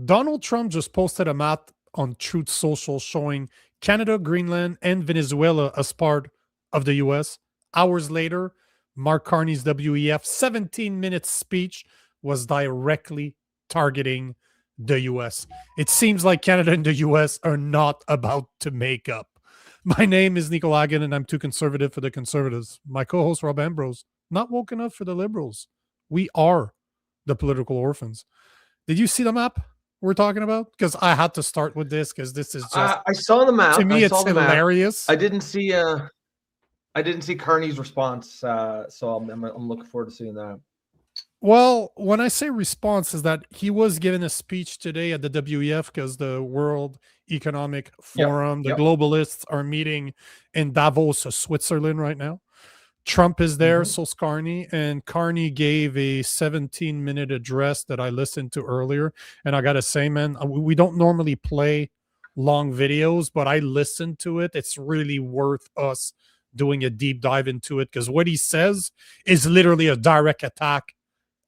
Donald Trump just posted a map on Truth Social showing Canada, Greenland, and Venezuela as part of the US. Hours later, Mark Carney's WEF 17-minute speech was directly targeting the US. It seems like Canada and the US are not about to make up. My name is Nico Lagan, and I'm too conservative for the conservatives. My co-host, Rob Ambrose, not woke enough for the liberals. We are the political orphans. Did you see the map we're talking about? Because I had to start with this because this is just, I saw the map. to me, I it's saw the hilarious. Map. I didn't see Carney's response, so I'm looking forward to seeing that. Well, when I say response, is that he was giving a speech today at the WEF because the World Economic Forum, the globalists are meeting in Davos, Switzerland right now. Trump is there, so's Carney, and Carney gave a 17-minute address that I listened to earlier. And I got to say, man, we don't normally play long videos, but I listened to it. It's really worth us doing a deep dive into it because what he says is literally a direct attack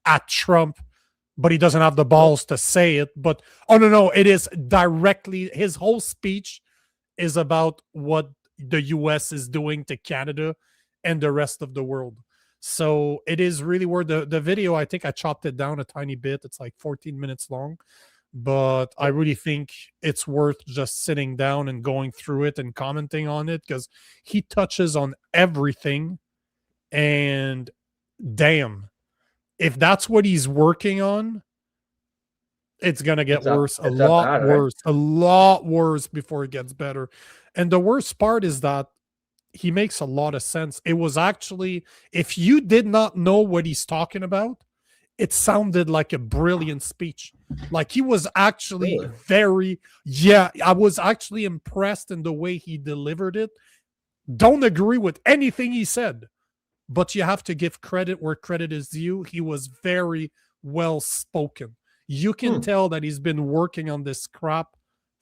at Trump, but he doesn't have the balls to say it. But, oh, no, it is directly, his whole speech is about what the US is doing to Canada and the rest of the world. So it is really worth the video. I think I chopped it down a tiny bit. It's like 14 minutes long, but I really think it's worth just sitting down and going through it and commenting on it because he touches on everything. And damn, if that's what he's working on, it's going to get worse, a lot worse before it gets better. And the worst part is that he makes a lot of sense. It was actually, if you did not know what he's talking about, it sounded like a brilliant speech. Like he was actually I was actually impressed in the way he delivered it. Don't agree with anything he said, but you have to give credit where credit is due. He was very well spoken. You can tell that he's been working on this crap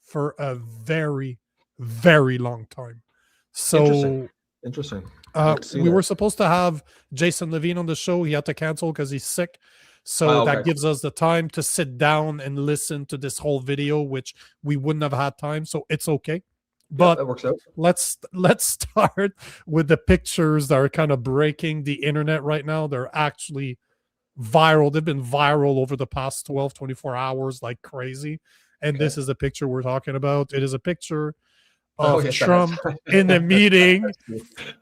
for a very, very long time. So interesting. We were supposed to have Jason Levine on the show. He had to cancel because he's sick. So that gives us the time to sit down and listen to this whole video, which we wouldn't have had time. So it's okay. But that works out. Let's start with the pictures that are kind of breaking the internet right now. They're actually viral. They've been viral over the past 12, 24 hours like crazy. And this is the picture we're talking about. It is a picture of Trump in a meeting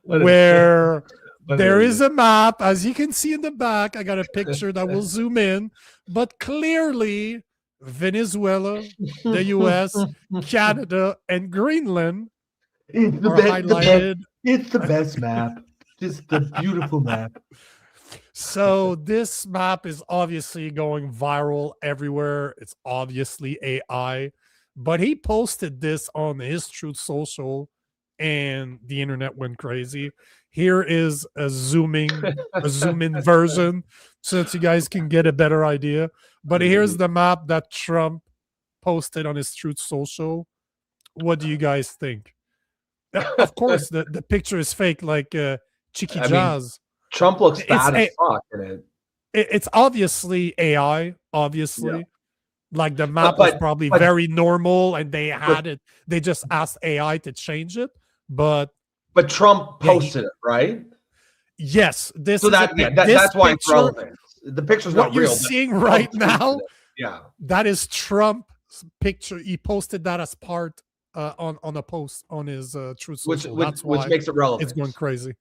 where there is a map. As you can see in the back, I got a picture that will zoom in, but clearly Venezuela, the US, Canada, and Greenland are highlighted. It's the best map. Just the beautiful map. So this map is obviously going viral everywhere. It's obviously AI. But he posted this on his Truth Social, and the internet went crazy. Here is a zoom in version so that you guys can get a better idea. But here's the map that Trump posted on his Truth Social. What do you guys think? Of course, the picture is fake, like Cheeky Jazz. Trump looks bad as fuck in it. It's obviously AI, obviously. Yeah. Like the map was probably very normal, and they had it. They just asked AI to change it, but Trump posted it, right? Yes, that's why it's relevant. The picture's not real. What you're seeing right now, that is Trump's picture. He posted that as part on a post on his Truth Social. Which makes it relevant. It's going crazy.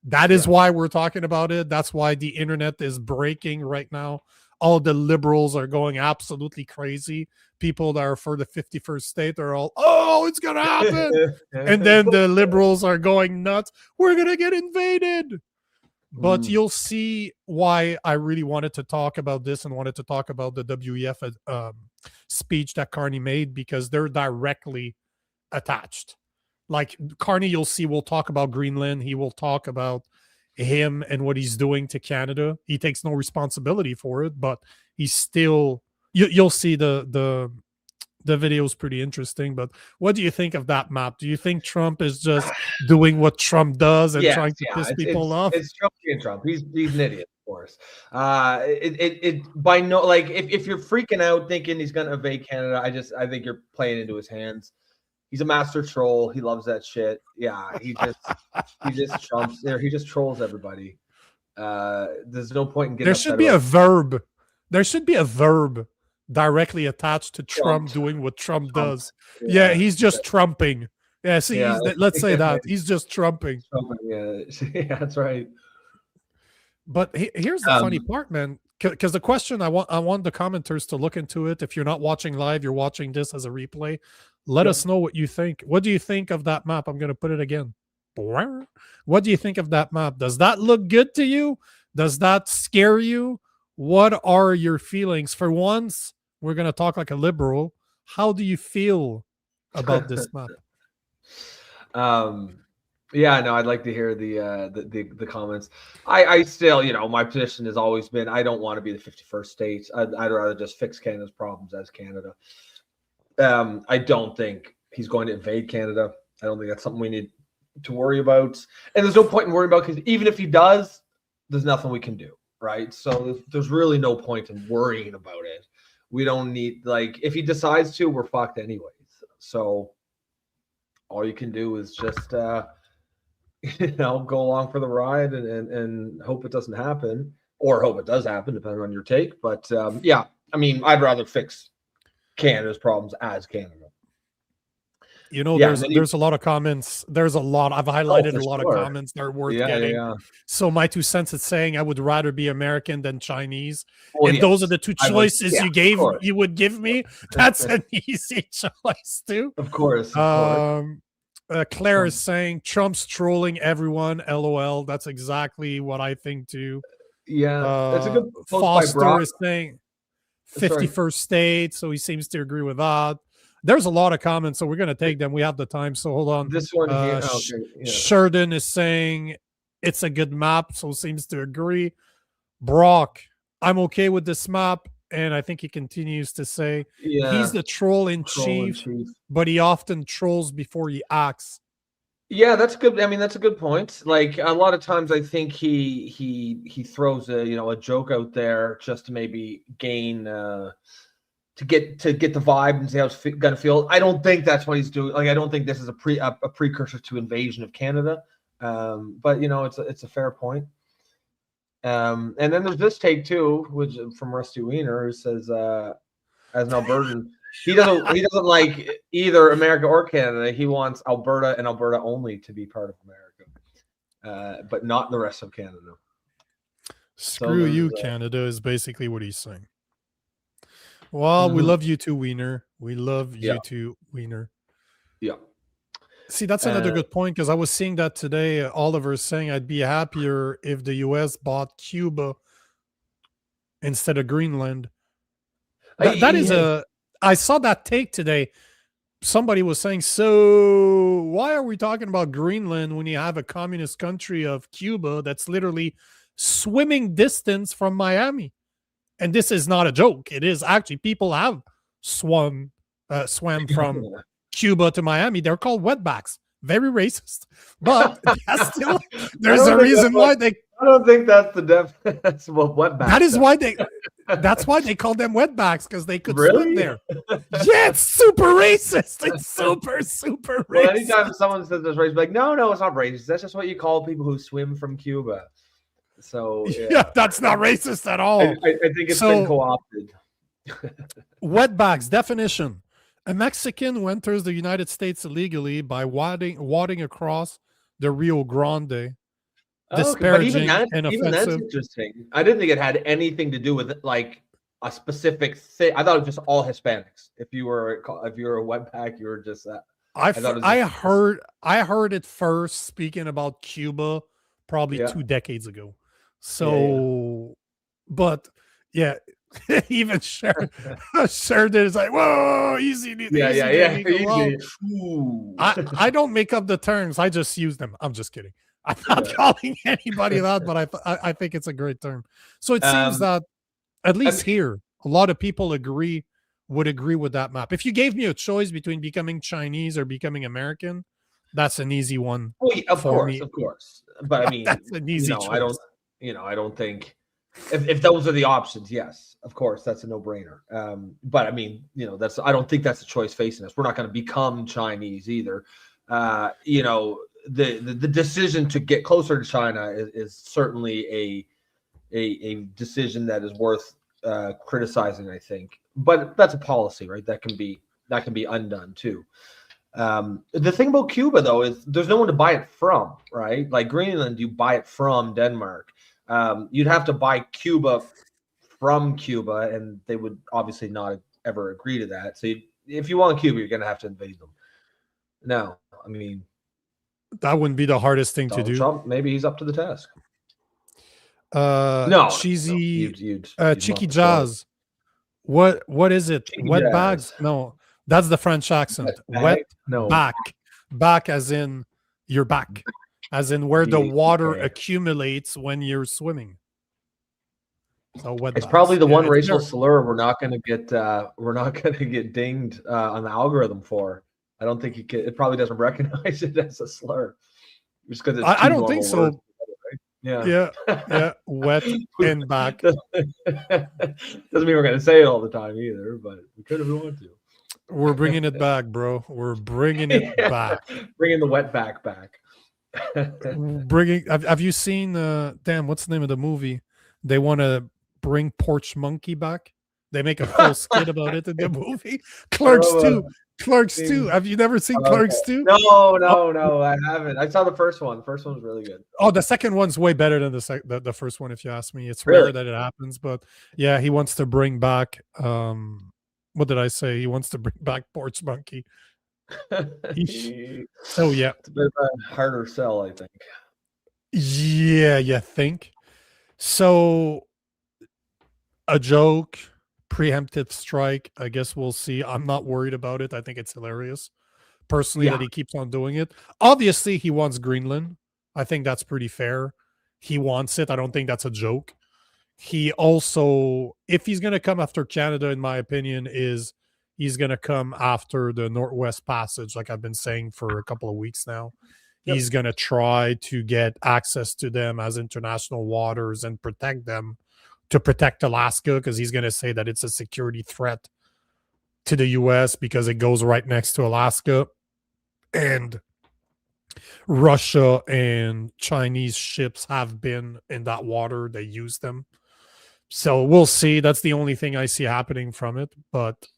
That is why we're talking about it. That's why the internet is breaking right now. All the liberals are going absolutely crazy. People that are for the 51st state are all, oh, it's going to happen. And then the liberals are going nuts. We're going to get invaded. But you'll see why I really wanted to talk about this and wanted to talk about the WEF speech that Carney made, because they're directly attached. Like Carney, you'll see, we'll talk about Greenland. He will talk about him and what he's doing to Canada. He takes no responsibility for it, but he's still, you'll see the The video is pretty interesting, but what do you think of that map? Do you think Trump is just doing what Trump does and trying to piss people off? It's Trump being Trump. He's an idiot, of course. It by no, like, if you're freaking out thinking he's going to evade Canada, I think you're playing into his hands. He's a master troll. He loves that shit. Yeah, he just trumps there. He just trolls everybody. There's no point in getting. There should be a verb. There should be a verb directly attached to Trump doing what Trump does. Yeah, he's just trumping. Yeah, see, let's say that. He's just trumping. Yeah, that's right. But here's the funny part, man. Because the question, I want the commenters to look into it. If you're not watching live, you're watching this as a replay. Let us know what you think. What do you think of that map? I'm going to put it again. What do you think of that map? Does that look good to you? Does that scare you? What are your feelings? For once, we're going to talk like a liberal. How do you feel about this map? Yeah, no, I'd like to hear the comments. I still, my position has always been, I don't want to be the 51st state. I'd rather just fix Canada's problems as Canada. I don't think he's going to invade Canada. I don't think that's something we need to worry about. And there's no point in worrying about, because even if he does, there's nothing we can do, right? So there's really no point in worrying about it. We don't need, like, if he decides to, we're fucked anyways. So all you can do is just go along for the ride and hope it doesn't happen, or hope it does happen, depending on your take. But yeah, I mean, I'd rather fix Canada's problems as Canada. There's a lot of comments. There's a lot. I've highlighted a lot of comments that are worth getting. Yeah. So my 2 cents is saying I would rather be American than Chinese. Well, and those are the two choices you would give me. That's an easy choice too. Of course. Claire is saying Trump's trolling everyone. LOL. That's exactly what I think too. Yeah, that's a good post. Foster is saying 51st state, so he seems to agree with that. There's a lot of comments, so we're going to take them. We have the time, so hold on. This one here. Sheridan is saying it's a good map, so seems to agree. Brock, I'm okay with this map, and I think he continues to say he's the troll in chief, but he often trolls before he acts. Yeah, that's good. I mean, that's a good point. Like, a lot of times, I think he throws a joke out there just to maybe gain to get the vibe and see how it's gonna feel. I don't think that's what he's doing. Like, I don't think this is a precursor to invasion of Canada. But it's a fair point. And then there's this take too, which from Rusty Wiener, who says, as an Albertan, he doesn't like either America or Canada. He wants Alberta and Alberta only to be part of America, but not the rest of Canada. Screw you, Canada, is basically what he's saying. Well, we love you too, Wiener. We love you too, Wiener. Yeah. See, that's another good point, because I was seeing that today. Oliver is saying I'd be happier if the U.S. bought Cuba instead of Greenland. I saw that take today. Somebody was saying, so why are we talking about Greenland when you have a communist country of Cuba that's literally swimming distance from Miami? And this is not a joke. It is actually, people have swam from Cuba to Miami. They're called wetbacks. Very racist. But still, there's a reason why they... I don't think that's the definition. That's what wetbacks. That is why that's why they call them wetbacks, because they could swim there. Yeah, it's super racist. It's super, super racist. Well, anytime someone says this racist, like, no, it's not racist. That's just what you call people who swim from Cuba. So yeah, that's not racist at all. I think it's been co-opted. Wetbacks definition: a Mexican who enters the United States illegally by wading across the Rio Grande. Disparaging and offensive. Even that's interesting. I didn't think it had anything to do with like a specific thing. I thought it was just all Hispanics. If you were a wetback, you were just that. I heard it first speaking about Cuba probably 2 decades ago. So, but yeah, even Sheridan is like, whoa, easy. Easy. I don't make up the terms. I just use them. I'm just kidding. I'm not calling anybody that, but I think it's a great term. So it seems that at least here, a lot of people agree would agree with that map. If you gave me a choice between becoming Chinese or becoming American, that's an easy one. Well, of course. But I mean, that's an easy choice. I don't think if those are the options, yes, of course, that's a no-brainer. But I mean, I don't think that's a choice facing us. We're not going to become Chinese either. The decision to get closer to China is certainly a decision that is worth criticizing, I think. But that's a policy, right? That can be undone too. The thing about Cuba, though, is there's no one to buy it from, right? Like Greenland, you buy it from Denmark. You'd have to buy Cuba from Cuba, and they would obviously not ever agree to that. So if you want Cuba, you're going to have to invade them. No, I mean, that wouldn't be the hardest thing to do. Trump, maybe he's up to the task. Cheeky Jazz. What is it? Cheeky Wet jazz. bags? No, that's the French accent. Wet back as in your back, as in where the water accumulates when you're swimming. So wet it's bags. Probably the one racial slur we're not going to get dinged on the algorithm for. I don't think it probably doesn't recognize it as a slur, just because it's I don't think so. Words, right? Yeah. Wet and back. Doesn't mean we're going to say it all the time either, but we could if we want to. We're bringing it back, bro. We're bringing it back. Bringing the wet back. Have you seen? What's the name of the movie? They want to bring Porch Monkey back. They make a full skit about it in the movie. Clerks 2. Clerks 2. Have you never seen Clerks 2? No, I haven't. I saw the first one. The first one was really good. Oh, the second one's way better than the first one, if you ask me. It's rare that it happens, but yeah, he wants to bring back what did I say? He wants to bring back Porch Monkey. So yeah. It's a bit of a harder sell, I think. Yeah, you think? So a joke, preemptive strike, I guess we'll see. I'm not worried about it. I think it's hilarious personally that he keeps on doing it. Obviously he wants Greenland. I think that's pretty fair. He wants it. I don't think that's a joke. He also, if he's going to come after Canada, in my opinion, he's going to come after the Northwest Passage, like I've been saying for a couple of weeks now. He's going to try to get access to them as international waters and protect them, to protect Alaska, because he's going to say that it's a security threat to the U.S. because it goes right next to Alaska. And Russia and Chinese ships have been in that water. They use them. So we'll see. That's the only thing I see happening from it. But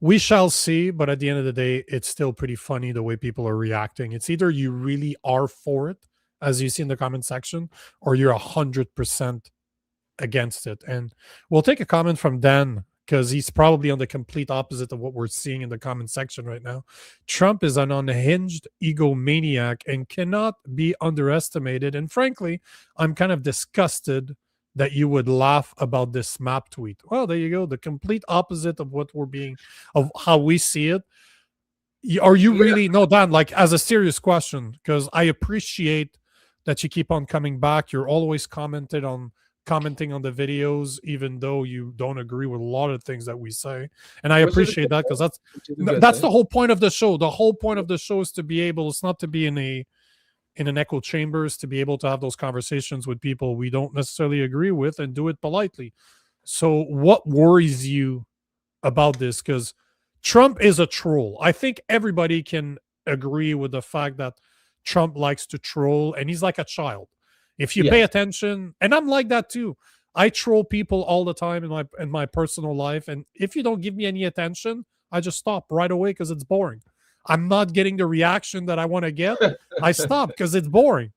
we shall see. But at the end of the day, it's still pretty funny the way people are reacting. It's either you really are for it, as you see in the comment section, or you're 100% against it. And we'll take a comment from Dan, because he's probably on the complete opposite of what we're seeing in the comment section right now. Trump is an unhinged egomaniac and cannot be underestimated. And frankly, I'm kind of disgusted that you would laugh about this map tweet. Well, there you go. The complete opposite of what of how we see it. Are you really, no, Dan, like as a serious question, because I appreciate that you keep on coming back. You're always commenting on the videos, even though you don't agree with a lot of things that we say. And I appreciate that, because that's the whole point of the show. The whole point of the show is to be able, it's not to be in an echo chamber, is to be able to have those conversations with people we don't necessarily agree with and do it politely. So what worries you about this? Because Trump is a troll. I think everybody can agree with the fact that Trump likes to troll, and he's like a child. If you pay attention, and I'm like that too. I troll people all the time in my personal life, and if you don't give me any attention, I just stop right away because it's boring. I'm not getting the reaction that I want to get. I stop because it's boring.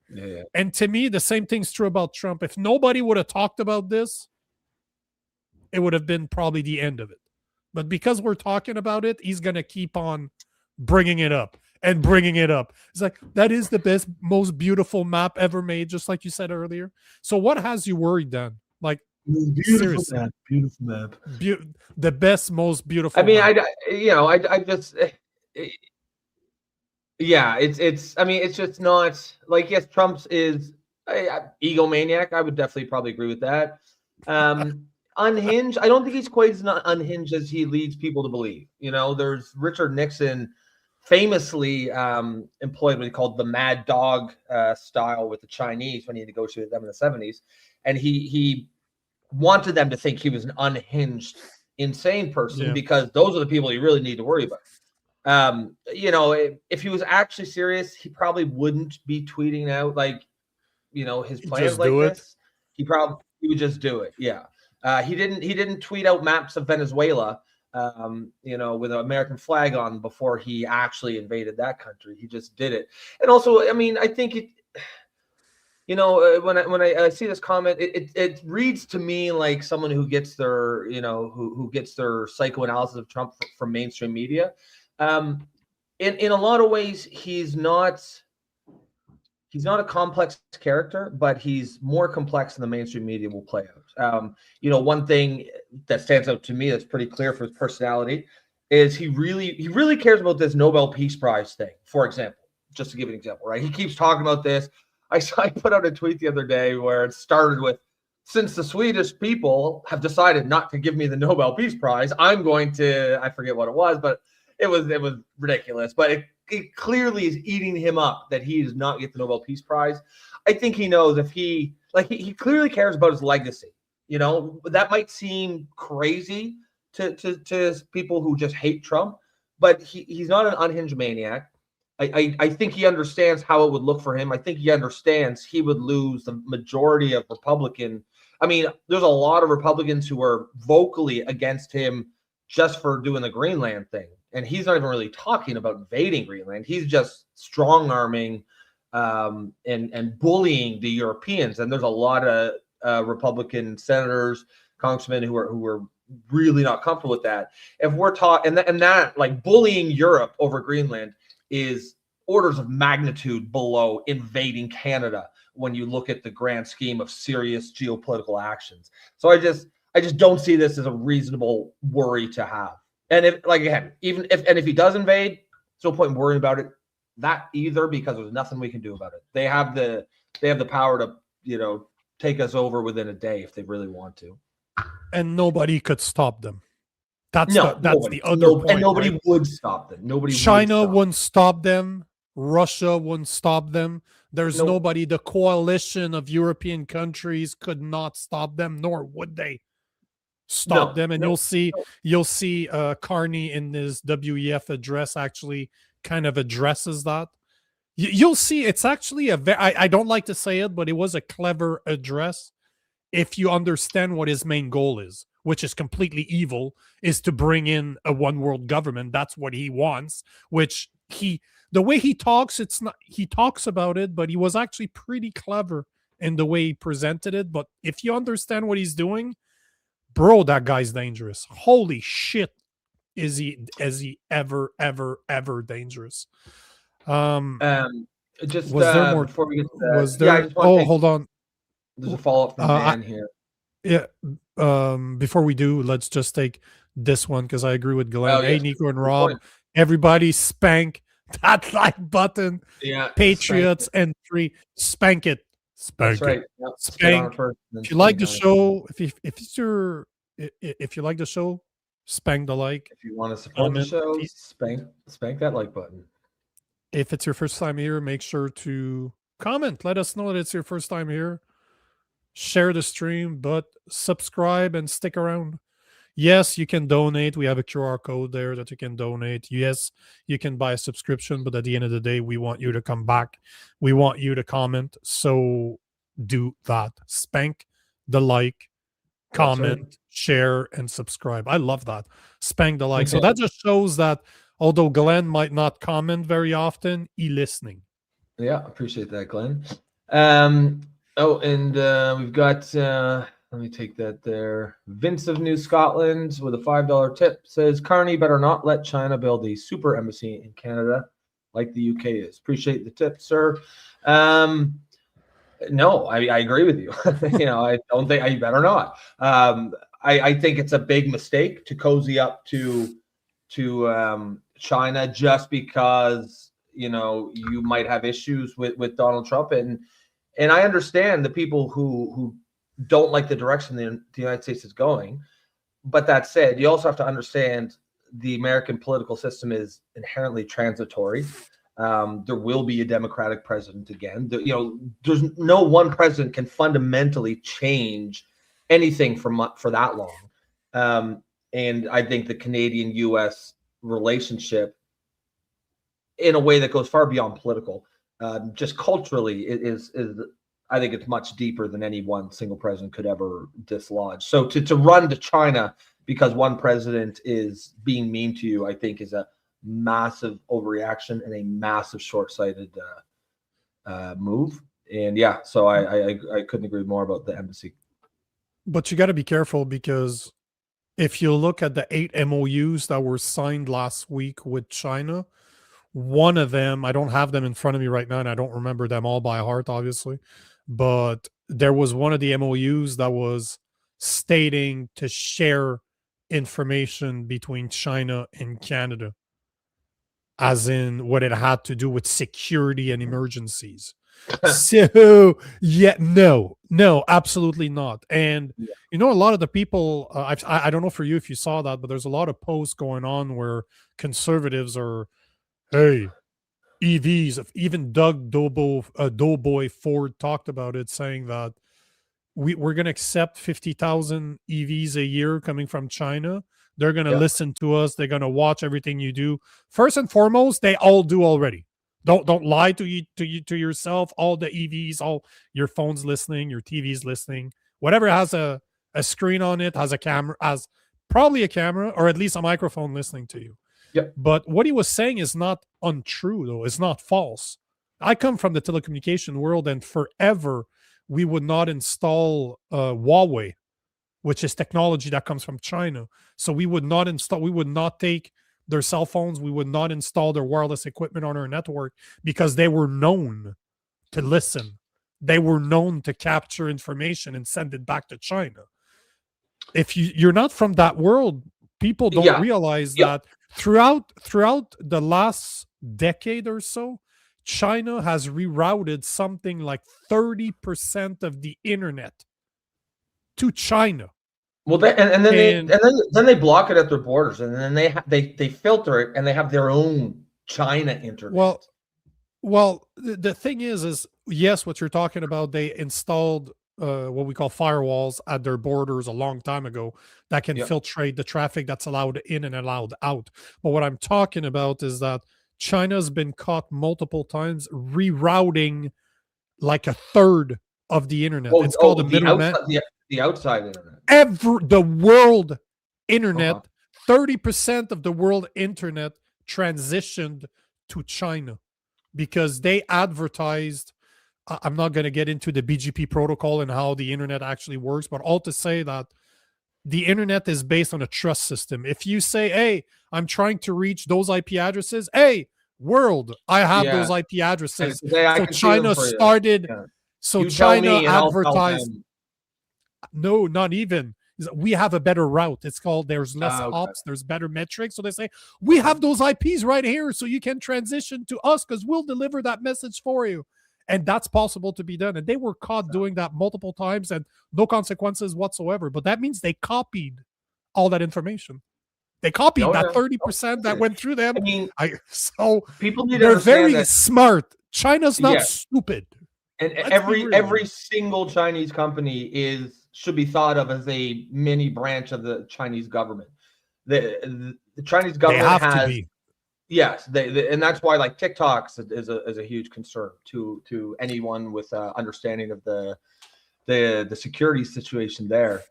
And to me, the same thing's true about Trump. If nobody would have talked about this, it would have been probably the end of it. But because we're talking about it, he's going to keep on bringing it up and bringing it up. It's like, that is the best, most beautiful map ever made, just like you said earlier. So what has you worried then? Like, beautiful map. The best, most beautiful. I mean, map. I just, it's. I mean, it's just not like, yes, Trump's is egomaniac. I would definitely probably agree with that. unhinged. I don't think he's quite as not unhinged as he leads people to believe. You know, there's Richard Nixon famously employed what he called the mad dog style with the Chinese when he negotiated with them in the 70s. And he wanted them to think he was an unhinged, insane person because those are the people you really need to worry about. You know, if he was actually serious, he probably wouldn't be tweeting out like, you know, his plans like this. He would just do it. Yeah. He didn't tweet out maps of Venezuela, you know, with an American flag on before he actually invaded that country. He just did it. And also, I mean, I think it, you know, when I see this comment, it reads to me like someone who gets their, you know, who gets their psychoanalysis of Trump from mainstream media. In a lot of ways, he's not a complex character, but he's more complex than the mainstream media will play out. You know, one thing that stands out to me that's pretty clear for his personality is he really cares about this Nobel Peace Prize thing. For example, just to give an example, right? He keeps talking about this. I put out a tweet the other day where it started with, since the Swedish people have decided not to give me the Nobel Peace Prize, I'm going to, I forget what it was, but it was ridiculous. But it clearly is eating him up that he does not get the Nobel Peace Prize. I think he knows if he clearly cares about his legacy. You know, that might seem crazy to people who just hate Trump, but he's not an unhinged maniac. I think he understands how it would look for him. I think he understands he would lose the majority of Republican. I mean, there's a lot of Republicans who are vocally against him just for doing the Greenland thing. And he's not even really talking about invading Greenland. He's just strong-arming and bullying the Europeans. And there's a lot of Republican senators, congressmen who are really not comfortable with that. If we're talking, and that like bullying Europe over Greenland is orders of magnitude below invading Canada when you look at the grand scheme of serious geopolitical actions. So I just don't see this as a reasonable worry to have. And if, like, again, if he does invade, there's no point in worrying about it that either, because there's nothing we can do about it. They have the power to, you know, take us over within a day if they really want to. And nobody could stop them. That's the other point. And nobody would stop them. China wouldn't stop them. Russia wouldn't stop them. There's nobody. The coalition of European countries could not stop them, nor would they stop them. And you'll see Carney in his WEF address actually kind of addresses that. You'll see it's actually I don't like to say it, but it was a clever address if you understand what his main goal is, which is completely evil, is to bring in a one world government. That's what he wants, which the way he talks, it's not, he talks about it, but he was actually pretty clever in the way he presented it. But if you understand what he's doing, bro, that guy's dangerous. Holy shit. Is he ever dangerous? Just was there more before we get to that, was there hold on. There's a follow-up from Dan here. Yeah. Before we do, let's just take this one because I agree with Glenn. Hey, Nico and Rob, everybody spank that like button. Yeah. Patriots and 3. Spank it. Spank That's right. it. Yep. Spank. If you like the show, if you like the show, spank the like. If you want to support the show, spank that like button. If it's your first time here, make sure to comment. Let us know that it's your first time here. Share the stream, but subscribe and stick around. Yes, you can donate. We have a QR code there that you can donate. Yes, you can buy a subscription, but at the end of the day, we want you to come back. We want you to comment. So do that. Spank the like, comment, share, and subscribe. I love that. Spank the like. So that just shows that although Glenn might not comment very often, he listening. Yeah, appreciate that, Glenn. Oh, and we've got, let me take that there. Vince of New Scotland with a $5 tip says, Carney better not let China build a super embassy in Canada like the UK is. Appreciate the tip, sir. No, I agree with you. You know, I don't think you better not. I think it's a big mistake to cozy up to China just because, you know, you might have issues with Donald Trump, and I understand the people who don't like the direction the United States is going. But that said, you also have to understand the American political system is inherently transitory. There will be a Democratic president again. There's no one president can fundamentally change anything for that long. And I think the Canadian-U.S. relationship, in a way that goes far beyond political, just culturally, is I think it's much deeper than any one single president could ever dislodge. So to run to China because one president is being mean to you, I think is a massive overreaction and a massive short-sighted move. And yeah, so I couldn't agree more about the embassy. But you got to be careful, because if you look at the 8 MOUs that were signed last week with China, one of them, I don't have them in front of me right now, and I don't remember them all by heart, obviously, but there was one of the MOUs that was stating to share information between China and Canada, as in what it had to do with security and emergencies. So yeah, no, absolutely not. And a lot of the people, I don't know for you if you saw that, but there's a lot of posts going on where conservatives are, hey, EVs. Even Doug Doughboy Ford talked about it, saying that we're going to accept 50,000 EVs a year coming from China. They're going to listen to us. They're going to watch everything you do. First and foremost, they all do already. Don't lie to yourself. All the EVs, all your phones listening, your TVs listening, whatever has a screen on it, has a camera, has probably a camera or at least a microphone listening to you. Yep. But what he was saying is not untrue, though. It's not false. I come from the telecommunication world, and forever we would not install Huawei, which is technology that comes from China. So we would not take their cell phones. We would not install their wireless equipment on our network, because they were known to listen. They were known to capture information and send it back to China. If you're not from that world, people don't realize that throughout the last decade or so, China has rerouted something like 30% of the internet to China. Well, then they block it at their borders, and then they filter it, and they have their own China internet. Well, the thing is yes, what you're talking about, they installed what we call firewalls at their borders a long time ago that can filtrate the traffic that's allowed in and allowed out. But what I'm talking about is that China's been caught multiple times rerouting like a third of the internet. It's called the middleman. The outside internet. The world internet, 30% of the world internet transitioned to China because they advertised. I'm not going to get into the BGP protocol and how the internet actually works, but all to say that the internet is based on a trust system. If you say, hey, I'm trying to reach those IP addresses, hey, world, I have those IP addresses. So China started, so China advertised. No, not even. We have a better route. It's called, there's less hops, there's better metrics. So they say, we have those IPs right here, so you can transition to us because we'll deliver that message for you. And that's possible to be done. And they were caught doing that multiple times and no consequences whatsoever. But that means they copied all that information. They copied that 30% that went through them. I mean, so people need they're very smart. China's not stupid. And every single Chinese company should be thought of as a mini branch of the Chinese government. The Chinese government has to be. Yes, and that's why like TikTok is a huge concern to anyone with understanding of the security situation there.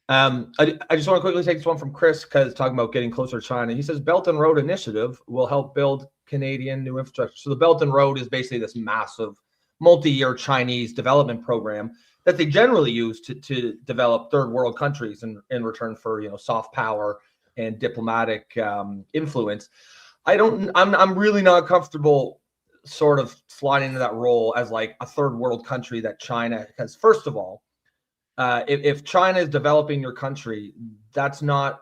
I just want to quickly take this one from Chris, because talking about getting closer to China. He says Belt and Road Initiative will help build Canadian new infrastructure. So the Belt and Road is basically this massive multi-year Chinese development program that they generally use to develop third world countries in return for soft power and diplomatic influence. I'm really not comfortable sort of sliding into that role as like a third world country that China has. First of all, if China is developing your country, that's not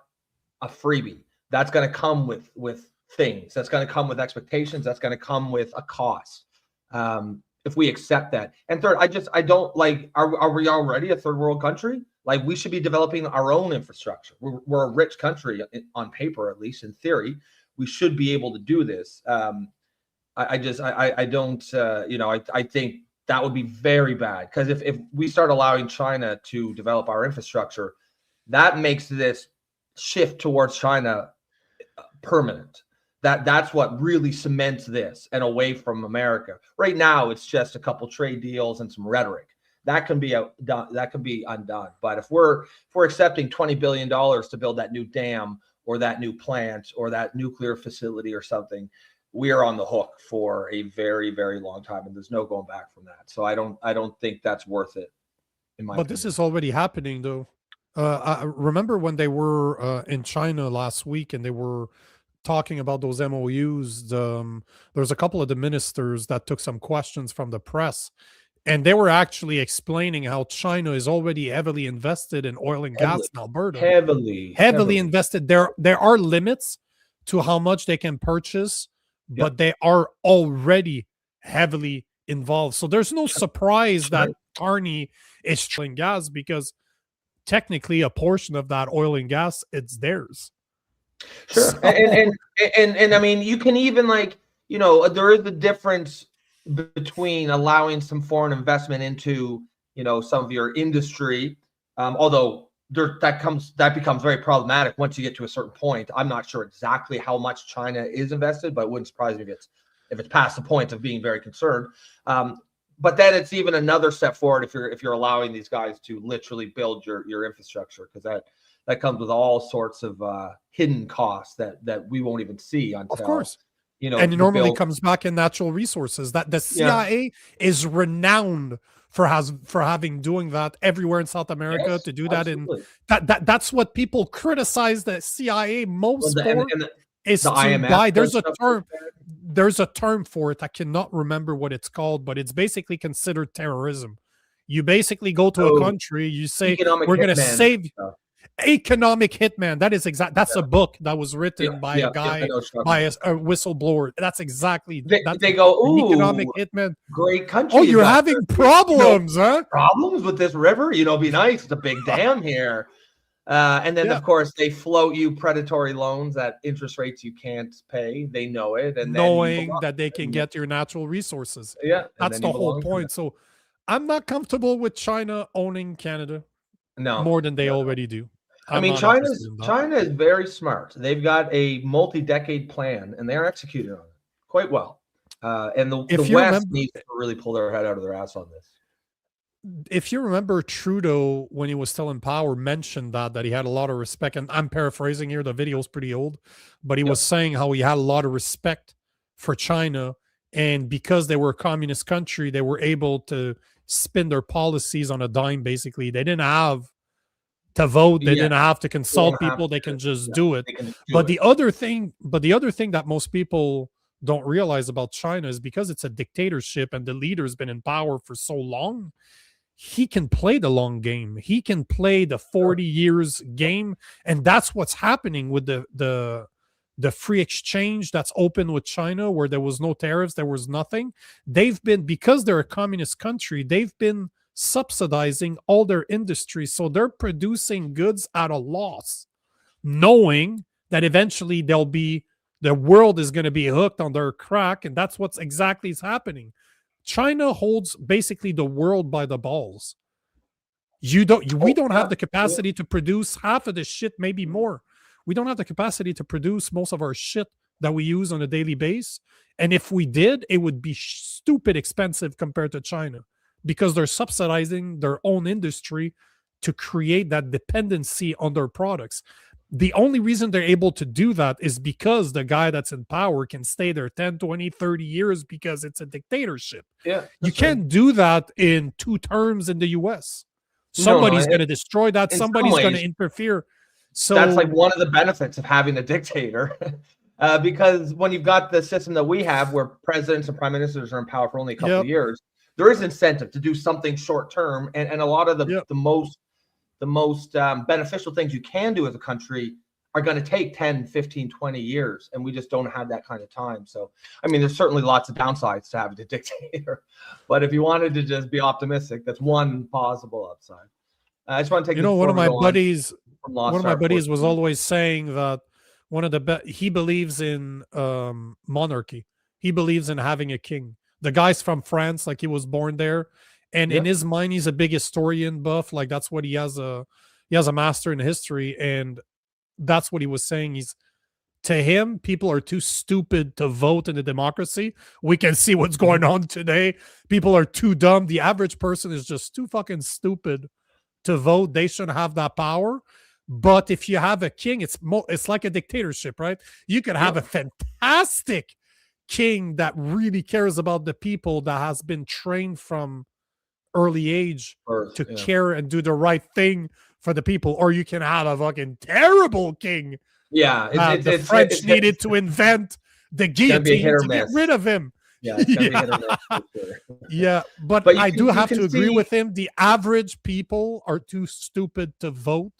a freebie. That's going to come with things. That's going to come with expectations. That's going to come with a cost. if we accept that. And third, I don't like, are we already a third world country? Like, we should be developing our own infrastructure. We're a rich country on paper, at least in theory. We should be able to do this. I don't, I think that would be very bad, because if we start allowing China to develop our infrastructure, that makes this shift towards China permanent. That's what really cements this and away from America. Right now, it's just a couple trade deals and some rhetoric that can be undone. But if we're accepting $20 billion to build that new dam or that new plant or that nuclear facility or something, we are on the hook for a very, very long time, and there's no going back from that. So I don't think that's worth it, in my opinion. This is already happening, though. I remember when they were in China last week and they were talking about those MOUs. There's a couple of the ministers that took some questions from the press, and they were actually explaining how China is already heavily invested in oil and gas in Alberta. Heavily invested. There are limits to how much they can purchase, but they are already heavily involved. So there's no surprise that Carney is oil and gas, because technically a portion of that oil and gas, it's theirs. Sure. So, and I mean, you can even, like, there is a difference between allowing some foreign investment into, some of your industry, although that becomes very problematic once you get to a certain point. I'm not sure exactly how much China is invested, but it wouldn't surprise me if it's past the point of being very concerned. But then it's even another step forward if you're allowing these guys to literally build your infrastructure, because that comes with all sorts of hidden costs that we won't even see until, of course, and it normally comes back in natural resources. That the CIA is renowned for having doing that everywhere in South America, to do that. Absolutely. That's what people criticize the CIA most for, is to IMF buy. There's a term for it. I cannot remember what it's called, but it's basically considered terrorism. You basically go to a country, you say, we're going to save economic hitman. That is that's a book that was written by a guy, by a whistleblower. That's exactly they go, ooh, economic hitman. Great country. Oh, you're having problems, huh? Problems with this river? Be nice. It's a big dam here. And then, of course, they float you predatory loans at interest rates you can't pay. They know it. And knowing that they can get your natural resources. Yeah. That's the whole point. So I'm not comfortable with China owning Canada more than they already do. I mean, China is very smart. They've got a multi-decade plan, and they're executing on it quite well. And the West needs to really pull their head out of their ass on this. If you remember, Trudeau, when he was still in power, mentioned that he had a lot of respect, and I'm paraphrasing here, the video is pretty old, but he was saying how he had a lot of respect for China, and because they were a communist country, they were able to spin their policies on a dime. Basically, they didn't have to vote, they didn't have to consult people, they can just do it. The other thing that most people don't realize about China is, because it's a dictatorship and the leader's been in power for so long, he can play the long game. He can play the 40 years game, and that's what's happening with the free exchange that's open with China, where there was no tariffs, there was nothing. Because they're a communist country, they've been subsidizing all their industry, so they're producing goods at a loss, knowing that eventually the world is going to be hooked on their crack, and that's what's exactly is happening. China holds basically the world by the balls. We don't have the capacity to produce half of the shit, maybe more. We don't have the capacity to produce most of our shit that we use on a daily basis, and if we did, it would be stupid expensive compared to China, because they're subsidizing their own industry to create that dependency on their products. The only reason they're able to do that is because the guy that's in power can stay there 10, 20, 30 years, because it's a dictatorship. Yeah, you can't do that in 2 terms in the US. Somebody's going to destroy that. Somebody's going to interfere. So that's like one of the benefits of having a dictator. Because when you've got the system that we have, where presidents and prime ministers are in power for only a couple of years, there is incentive to do something short term, and a lot of the most beneficial things you can do as a country are going to take 10, 15, 20 years, and we just don't have that kind of time. So, I mean, there's certainly lots of downsides to having a dictator, but if you wanted to just be optimistic, that's one possible upside. I just want to take one of my buddies was Mm-hmm. always saying that he believes in monarchy. He believes in having a king. The guy's from France, like he was born there, and in his mind, he's a big historian buff. Like that's what he has a master in history, and that's what he was saying. To him, people are too stupid to vote in a democracy. We can see what's going on today. People are too dumb. The average person is just too fucking stupid to vote. They shouldn't have that power. But if you have a king, it's like a dictatorship, right? You could have a fantastic king that really cares about the people, that has been trained from early age to care and do the right thing for the people, or you can have a fucking terrible king. The French needed to invent the guillotine to get rid of him. But I do have to agree with him. The average people are too stupid to vote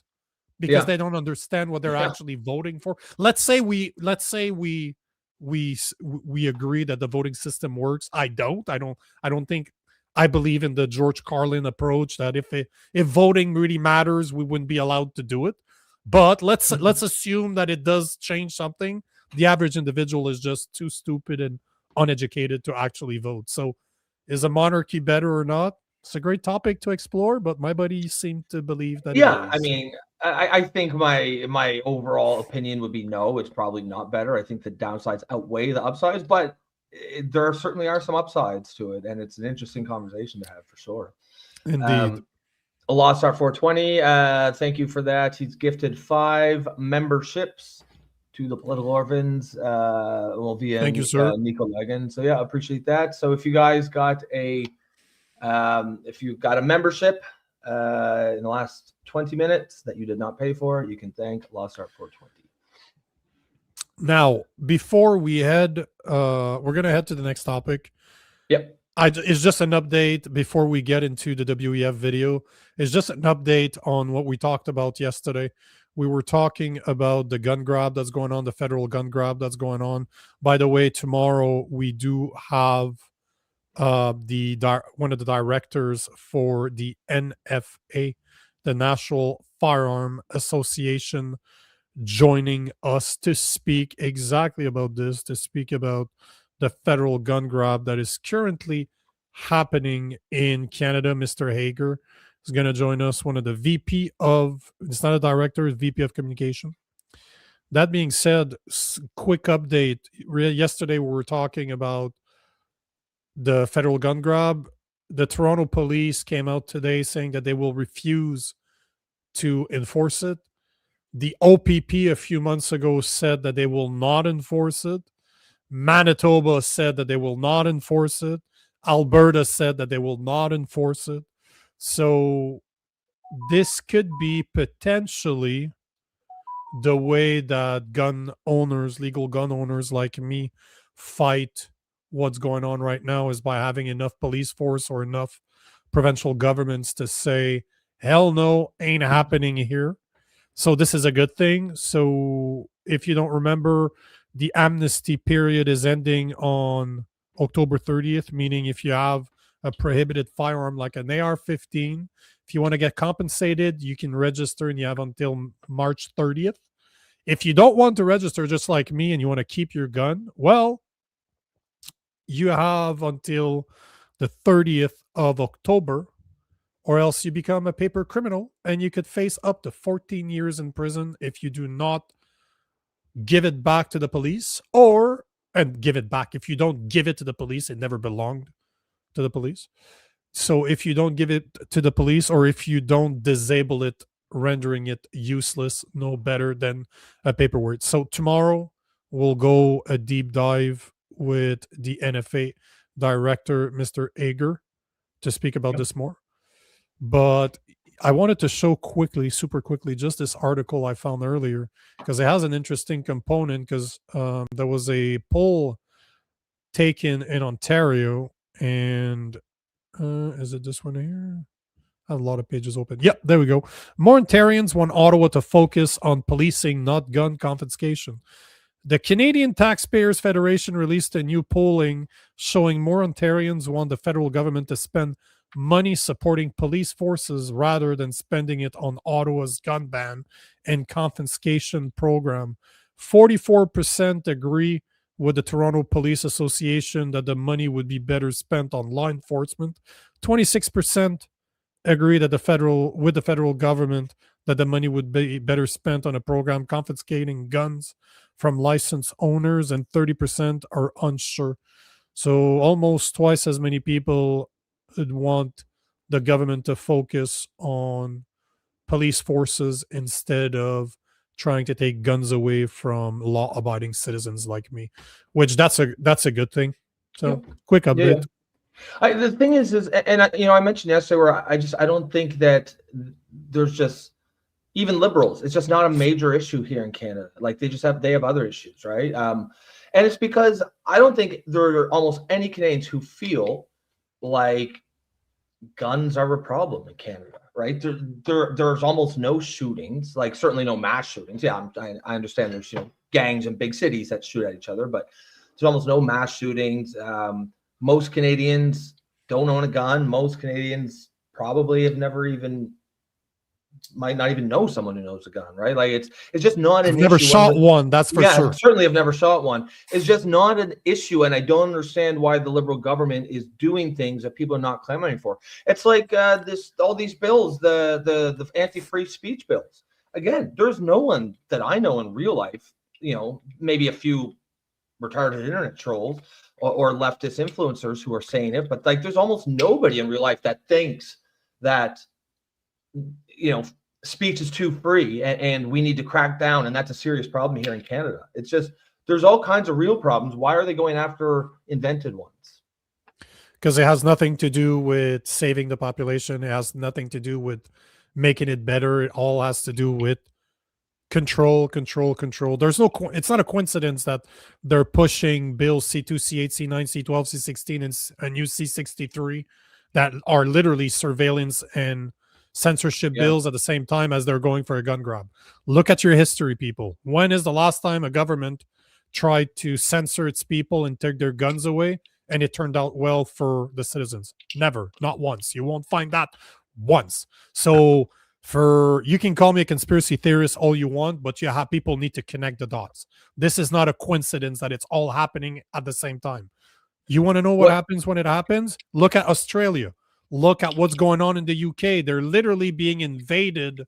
because they don't understand what they're actually voting for. Let's say we agree that the voting system works. I don't think. I believe in the George Carlin approach that if voting really matters, we wouldn't be allowed to do it. But let's assume that it does change something. The average individual is just too stupid and uneducated to actually vote. So is a monarchy better or not? It's a great topic to explore, but my buddies seem to believe that it is. I mean, I think my overall opinion would be no, it's probably not better. I think the downsides outweigh the upsides, but there certainly are some upsides to it, and it's an interesting conversation to have for sure. Indeed. A Lost Art 420, thank you for that. He's gifted 5 memberships to the Political Orphans. Via thank you, sir. Nico Lagan. So yeah, appreciate that. So if you guys got a membership in the last 20 minutes that you did not pay for, you can thank Lost Art 420. Now, before we head, we're going to head to the next topic. Yep. It's just an update before we get into the WEF video. It's just an update on what we talked about yesterday. We were talking about the gun grab that's going on, the federal gun grab that's going on. By the way, tomorrow we do have one of the directors for the NFA, the National Firearm Association, joining us to speak exactly about this, to speak about the federal gun grab that is currently happening in Canada. Mr. Hager is going to join us, one of the VP of, it's not a director, it's VP of communication. That being said, quick update. Yesterday we were talking about the federal gun grab. The Toronto police came out today saying that they will refuse to enforce it. The OPP a few months ago said that they will not enforce it. Manitoba said that they will not enforce it. Alberta said that they will not enforce it. So this could be potentially the way that gun owners, legal gun owners like me, fight what's going on right now, is by having enough police force or enough provincial governments to say, hell no, ain't happening here. So this is a good thing. So if you don't remember, the amnesty period is ending on October 30th, meaning if you have a prohibited firearm like an AR-15, if you want to get compensated, you can register and you have until March 30th. If you don't want to register, just like me, and you want to keep your gun, well, you have until the 30th of October, or else you become a paper criminal and you could face up to 14 years in prison if you do not give it back to the police, and give it back. If you don't give it to the police, it never belonged to the police. So if you don't give it to the police, or if you don't disable it, rendering it useless, no better than a paperwork. So tomorrow we'll go a deep dive with the NFA director, Mr. Hager, to speak about this more. But I wanted to show super quickly, just this article I found earlier, because it has an interesting component, because there was a poll taken in Ontario, and is it this one here? I have a lot of pages open. Yep, there we go. More Ontarians want Ottawa to focus on policing, not gun confiscation. The Canadian Taxpayers Federation released a new polling showing more Ontarians want the federal government to spend money supporting police forces rather than spending it on Ottawa's gun ban and confiscation program. 44% agree with the Toronto Police Association that the money would be better spent on law enforcement. 26% agree that the federal government that the money would be better spent on a program confiscating guns from licensed owners, and 30% are unsure. So almost twice as many people would want the government to focus on police forces instead of trying to take guns away from law-abiding citizens like me, which that's a good thing. So quick update. The thing is, and I mentioned yesterday where I don't think that there's just even liberals. It's just not a major issue here in Canada. Like they have other issues, right? And it's because I don't think there are almost any Canadians who feel like guns are a problem in Canada, right? There's almost no shootings, like certainly no mass shootings. Yeah, I understand there's gangs in big cities that shoot at each other, but there's almost no mass shootings. Most Canadians don't own a gun. Most Canadians probably might not even know someone who knows a gun, right? Like it's just not an issue. Never shot one, that's for sure. Certainly have never shot one. It's just not an issue, and I don't understand why the Liberal government is doing things that people are not clamoring for. It's like all these bills, the anti-free speech bills. Again, there's no one that I know in real life, maybe a few retarded internet trolls or leftist influencers who are saying it, but like there's almost nobody in real life that thinks that speech is too free and we need to crack down, and that's a serious problem here in Canada. It's just there's all kinds of real problems. Why are they going after invented ones? Because it has nothing to do with saving the population. It has nothing to do with making it better. It all has to do with control. There's no, it's not a coincidence that they're pushing bills C2, C8, C9, C12, C16, and new C63 that are literally surveillance and censorship bills at the same time as they're going for a gun grab. Look at your history, people. When is the last time a government tried to censor its people and take their guns away and it turned out well for the citizens? Never. Not once. You won't find that once. So you can call me a conspiracy theorist all you want, but people need to connect the dots. This is not a coincidence that it's all happening at the same time. You want to know what happens when it happens? Look at Australia. Look at what's going on in the UK. They're literally being invaded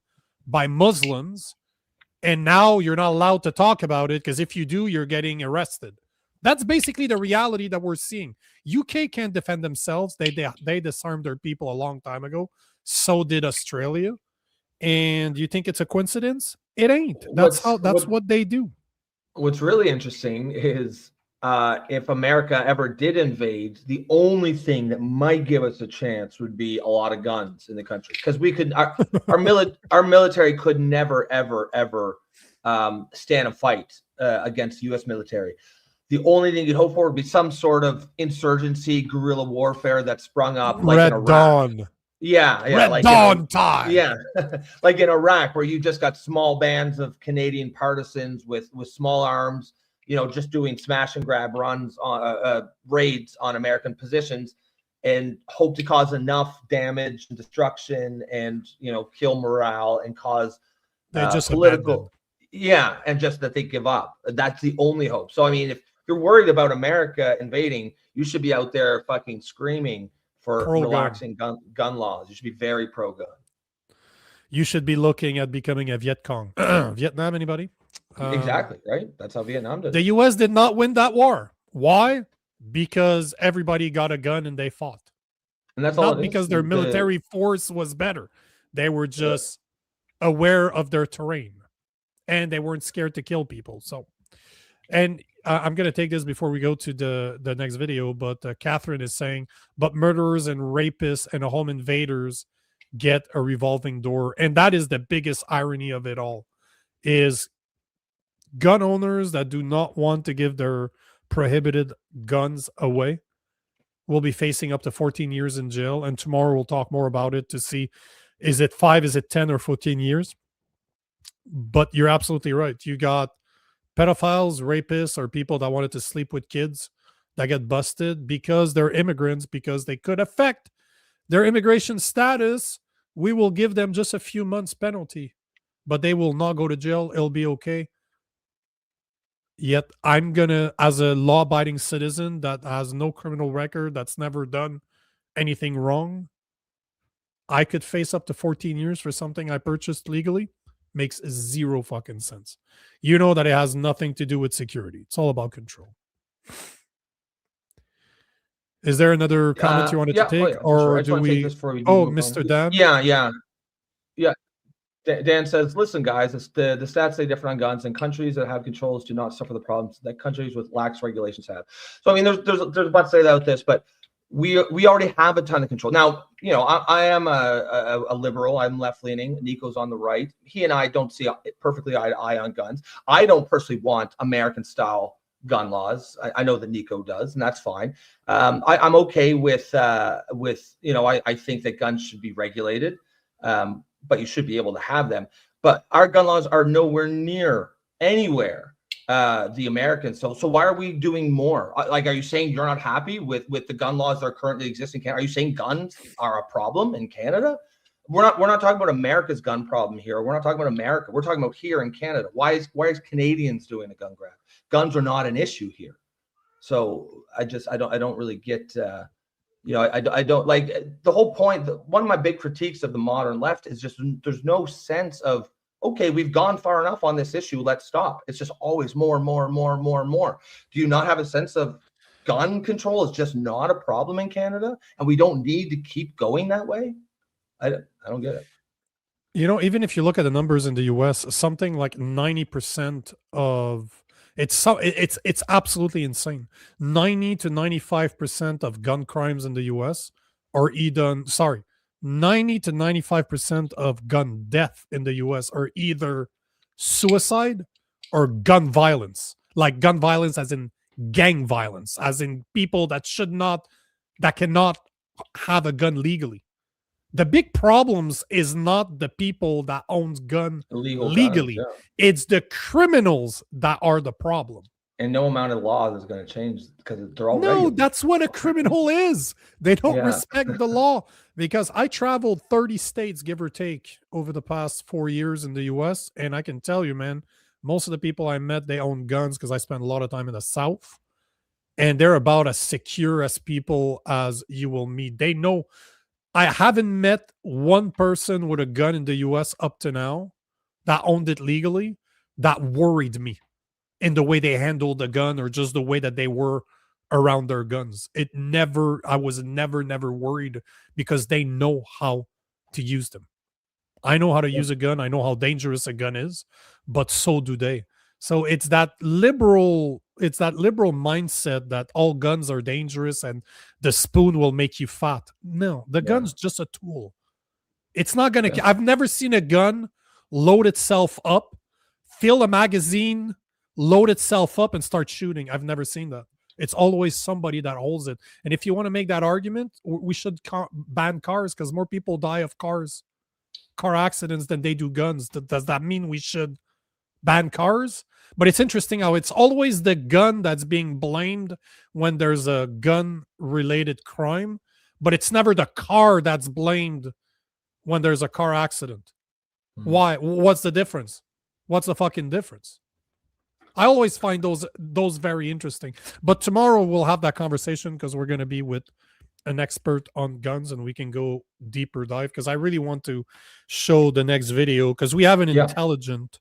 by Muslims, and now you're not allowed to talk about it because if you do, you're getting arrested. That's basically the reality that we're seeing. UK can't defend themselves. They disarmed their people a long time ago. So did Australia. And you think it's a coincidence? It ain't. That's what they do. What's really interesting is if America ever did invade, the only thing that might give us a chance would be a lot of guns in the country, because we could our military could never ever stand a fight against the U.S. military. The only thing you'd hope for would be some sort of insurgency, guerrilla warfare that sprung up, like in Iraq. Dawn. Yeah, Red Dawn time. Yeah, like in Iraq, where you just got small bands of Canadian partisans with small arms, just doing smash and grab runs on raids on American positions, and hope to cause enough damage and destruction, and kill morale and cause political. Yeah, and just that they give up. That's the only hope. So I mean, if you're worried about America invading, you should be out there fucking screaming for relaxing gun laws. You should be very pro-gun. You should be looking at becoming a Viet Cong. Vietnam, anybody? Exactly, right? That's how Vietnam did. The U.S. did not win that war. Why? Because everybody got a gun and they fought. And that's not because their military force was better. They were just aware of their terrain, and they weren't scared to kill people. So, and I'm going to take this before we go to the next video, but Catherine is saying, but murderers and rapists and home invaders get a revolving door. And that is the biggest irony of it all, is gun owners that do not want to give their prohibited guns away, will be facing up to 14 years in jail. And tomorrow we'll talk more about it to see, is it 5, is it 10 or 14 years? But you're absolutely right. You got pedophiles, rapists, or people that wanted to sleep with kids that get busted because they're immigrants, because they could affect their immigration status. We will give them just a few months penalty, but they will not go to jail. It'll be okay. Yet I'm gonna, as a law-abiding citizen that has no criminal record, that's never done anything wrong, I could face up to 14 years for something I purchased legally. Makes zero fucking sense. You know that it has nothing to do with security. It's all about control. Is there another comment you wanted to take, or do we? Oh, Mr. Dan. Yeah. Dan says, "Listen, guys, the stats say different on guns, and countries that have controls do not suffer the problems that countries with lax regulations have." So, I mean, there's a bunch of say about this, but we already have a ton of control. Now, you know, I am a liberal. I'm left leaning. Nico's on the right. He and I don't see perfectly eye to eye on guns. I don't personally want American style gun laws. I know that Nico does, and that's fine. I'm okay with you know, I think that guns should be regulated, but you should be able to have them. But our gun laws are nowhere near anywhere the Americans. So why are we doing more? Like, are you saying you're not happy with the gun laws that are currently existing in Canada? Are you saying guns are a problem in Canada? We're not talking about America's gun problem here. We're not talking about America. We're talking about here in Canada. Why is Canadians doing a gun grab? Guns are not an issue here. So I don't really get, you know, I don't like the whole point. One of my big critiques of the modern left is just there's no sense of, okay, we've gone far enough on this issue, let's stop. It's just always more and more and more and more and more. Do you not have a sense of gun control is just not a problem in Canada, and we don't need to keep going that way? I don't get it. You know, even if you look at the numbers in the US, something like 90% of it's absolutely insane. 90 to 95% of gun crimes in the US are either 90 to 95% of gun death in the US are either suicide or gun violence. Like gun violence as in gang violence, as in people that cannot have a gun legally. The big problems is not the people that owns gun legally. Guns, yeah. It's the criminals that are the problem. And no amount of laws is going to change because they're all regulated. That's what a criminal is. They don't respect the law. Because I traveled 30 states, give or take, over the past 4 years in the US. And I can tell you, man, most of the people I met, they own guns because I spent a lot of time in the South. And they're about as secure as people as you will meet. They know. I haven't met one person with a gun in the US up to now that owned it legally that worried me in the way they handled the gun or just the way that they were around their guns. I was never worried because they know how to use them. I know how to use a gun. I know how dangerous a gun is, but so do they. So it's that liberal mindset that all guns are dangerous and the spoon will make you fat. No, the gun's just a tool. It's not going to, I've never seen a gun load itself up, fill a magazine, load itself up and start shooting. I've never seen that. It's always somebody that holds it. And if you want to make that argument, we should ban cars because more people die of car accidents than they do guns. Does that mean we should ban cars? But it's interesting how it's always the gun that's being blamed when there's a gun-related crime, but it's never the car that's blamed when there's a car accident. Why? What's the difference? What's the fucking difference? I always find those very interesting. But tomorrow we'll have that conversation because we're going to be with an expert on guns and we can go deeper dive because I really want to show the next video because we have an intelligent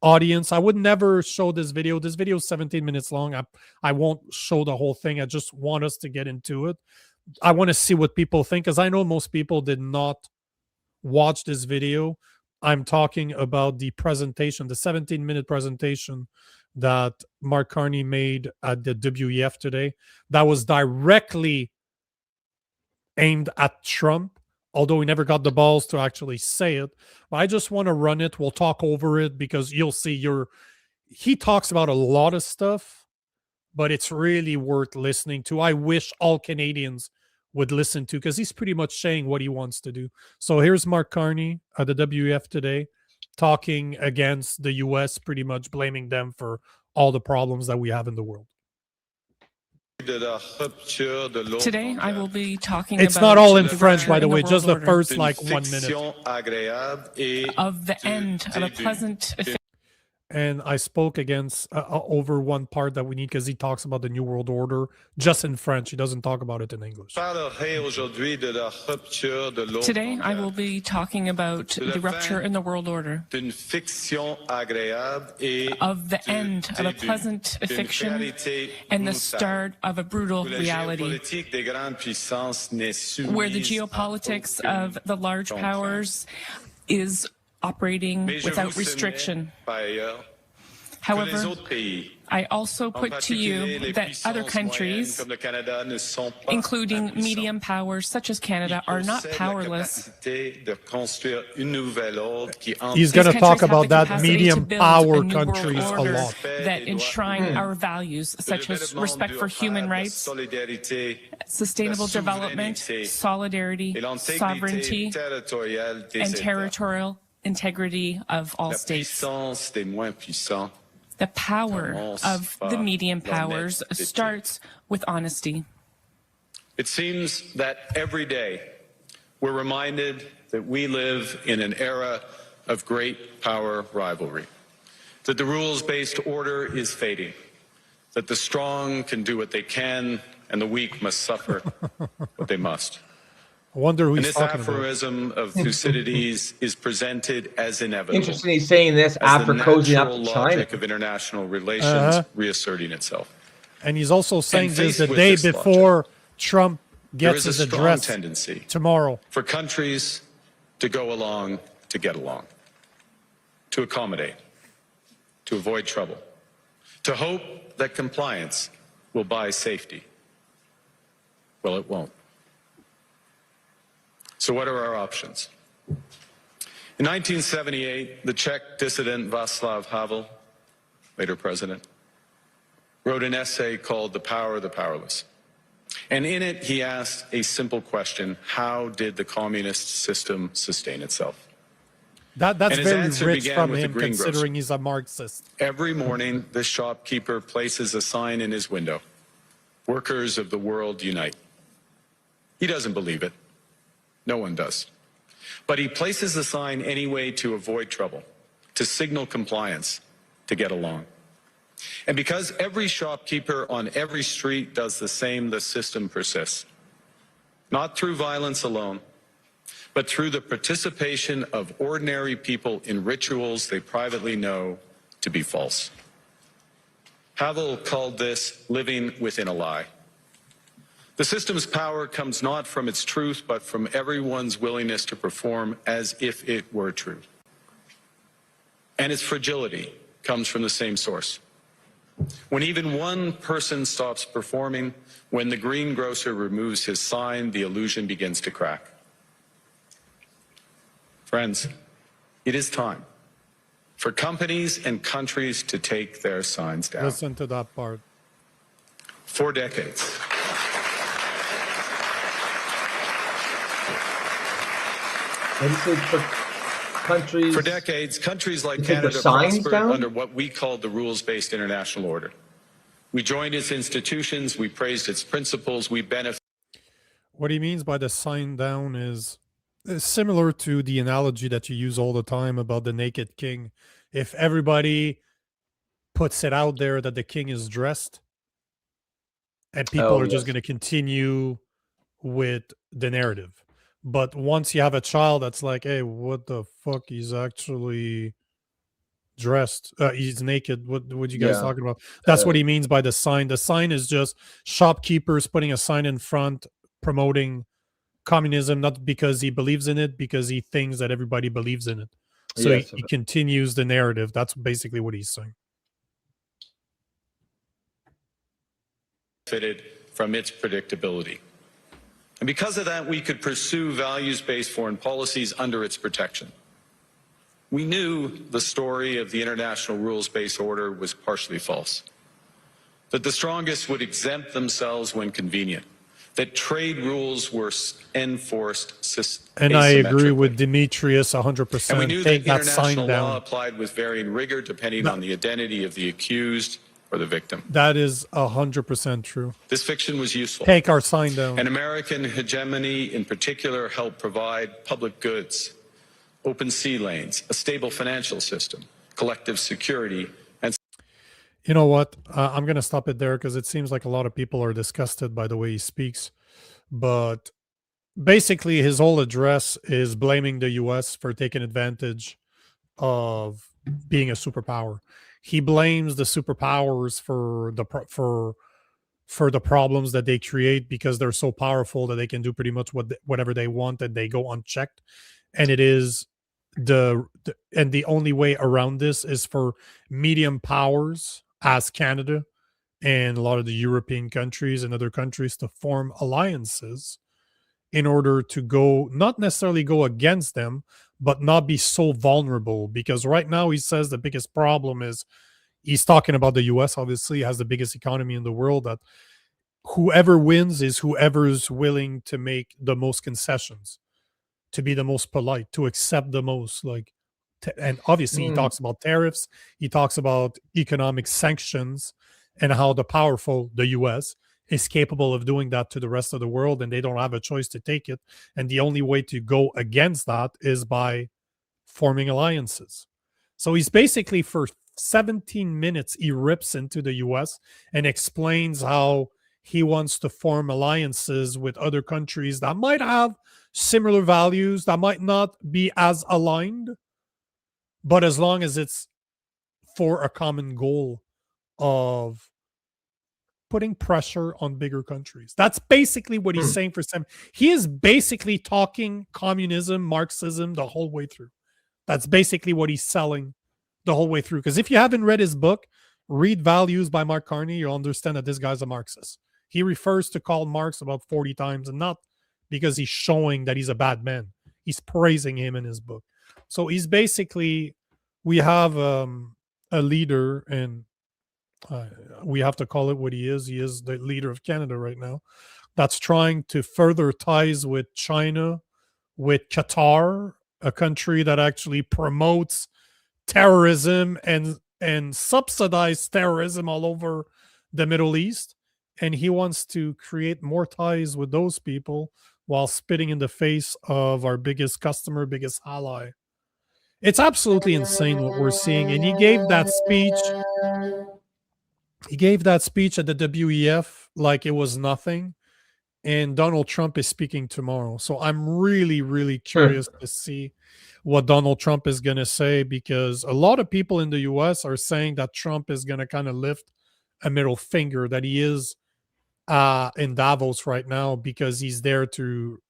audience. I would never show this video. This video is 17 minutes long. I won't show the whole thing. I just want us to get into it. I want to see what people think because I know most people did not watch this video. I'm talking about the presentation, the 17-minute presentation that Mark Carney made at the WEF today. That was directly aimed at Trump, although he never got the balls to actually say it. But I just want to run it. We'll talk over it because you'll see he talks about a lot of stuff but it's really worth listening to. I wish all Canadians would listen to, because he's pretty much saying what he wants to do. So here's Mark Carney at the WEF today, talking against the US, pretty much blaming them for all the problems that we have in the world. Today, I will be talking It's about not all in the French, rupture by the in way, world just the order, first like 1 minute. of the end of a pleasant And I spoke against over one part that we need, because he talks about the New World Order just in French. He doesn't talk about it in English. Today, I will be talking about the rupture in the world order, of the end of a pleasant fiction and the start of a brutal reality, where the geopolitics of the large powers is operating without restriction. However, I also put to you that other countries, including medium powers such as Canada, are not powerless. He's going to talk about that medium power countries a lot. That enshrine our values, such as respect for human rights, sustainable development, solidarity, sovereignty, and territorial integrity of all states. The power of the medium powers starts with honesty. It seems that every day we're reminded that we live in an era of great power rivalry, that the rules-based order is fading, that the strong can do what they can and the weak must suffer what they must. I wonder who he's this talking aphorism of Thucydides is presented as inevitable. Interesting he's saying this after cozying up to China. Logic of international relations reasserting itself. And he's also saying this the day before Trump gets his address tendency tomorrow. For countries to go along to get along, to accommodate, to avoid trouble, to hope that compliance will buy safety. Well, it won't. So what are our options? In 1978, the Czech dissident Václav Havel, later president, wrote an essay called The Power of the Powerless. And in it, he asked a simple question: how did the communist system sustain itself? That's very rich from him, considering he's a Marxist. Every morning, the shopkeeper places a sign in his window: "Workers of the world unite." He doesn't believe it. No one does. But he places the sign anyway to avoid trouble, to signal compliance, to get along. And because every shopkeeper on every street does the same, the system persists. Not through violence alone, but through the participation of ordinary people in rituals they privately know to be false. Havel called this living within a lie. The system's power comes not from its truth, but from everyone's willingness to perform as if it were true. And its fragility comes from the same source. When even one person stops performing, when the greengrocer removes his sign, the illusion begins to crack. Friends, it is time for companies and countries to take their signs down. Listen to that part. For decades. For decades, countries like Canada prospered under what we called the rules-based international order. We joined its institutions, we praised its principles, we benefited. What he means by the sign down is similar to the analogy that you use all the time about the naked king. If everybody puts it out there that the king is dressed, and people are just going to continue with the narrative. But once you have a child that's like, hey, what the fuck? He's actually dressed. He's naked. What you guys talking about? That's what he means by the sign. The sign is just shopkeepers putting a sign in front promoting communism, not because he believes in it, because he thinks that everybody believes in it. So he continues the narrative. That's basically what he's saying. Benefited from its predictability. And because of that, we could pursue values-based foreign policies under its protection. We knew the story of the international rules-based order was partially false. that the strongest would exempt themselves when convenient, that trade rules were enforced and I agree with asymmetrically. Demetrius 100%. And we knew Take that that sign international law down. applied with varying rigor depending on the identity of the accused or the victim. That is 100% true. This fiction was useful. Take our sign down. And American hegemony in particular helped provide public goods, open sea lanes, a stable financial system, collective security, and You know what? I'm going to stop it there because it seems like a lot of people are disgusted by the way he speaks. But basically, his whole address is blaming the US for taking advantage of being a superpower. He blames the superpowers for the problems that they create because they're so powerful that they can do pretty much whatever they want and they go unchecked. And it is the only way around this is for medium powers as Canada and a lot of the European countries and other countries to form alliances in order to not necessarily go against them, but not be so vulnerable. Because right now he says the biggest problem is, he's talking about the US, obviously, has the biggest economy in the world, that whoever wins is whoever's willing to make the most concessions, to be the most polite, to accept the most. And obviously he talks about tariffs, he talks about economic sanctions, and how the powerful, the US, is capable of doing that to the rest of the world, and they don't have a choice to take it. And the only way to go against that is by forming alliances. So he's basically, for 17 minutes, he rips into the US and explains how he wants to form alliances with other countries that might have similar values, that might not be as aligned, but as long as it's for a common goal of putting pressure on bigger countries. That's basically what he's saying for some. He is basically talking communism, Marxism the whole way through. That's basically what he's selling the whole way through. Because if you haven't read his book, read Values by Mark Carney, you'll understand that this guy's a Marxist. He refers to Karl Marx about 40 times, and not because he's showing that he's a bad man. He's praising him in his book. So he's basically, we have a leader, and we have to call it what he is. He is the leader of Canada right now, that's trying to further ties with China, with Qatar, a country that actually promotes terrorism and subsidize terrorism all over the Middle East. And he wants to create more ties with those people while spitting in the face of our biggest customer, biggest ally. It's absolutely insane what we're seeing. And he gave that speech. He gave that speech at the WEF like it was nothing. And Donald Trump is speaking tomorrow. So I'm really, really curious to see what Donald Trump is going to say, because a lot of people in the US are saying that Trump is going to kind of lift a middle finger, that he is in Davos right now because he's there to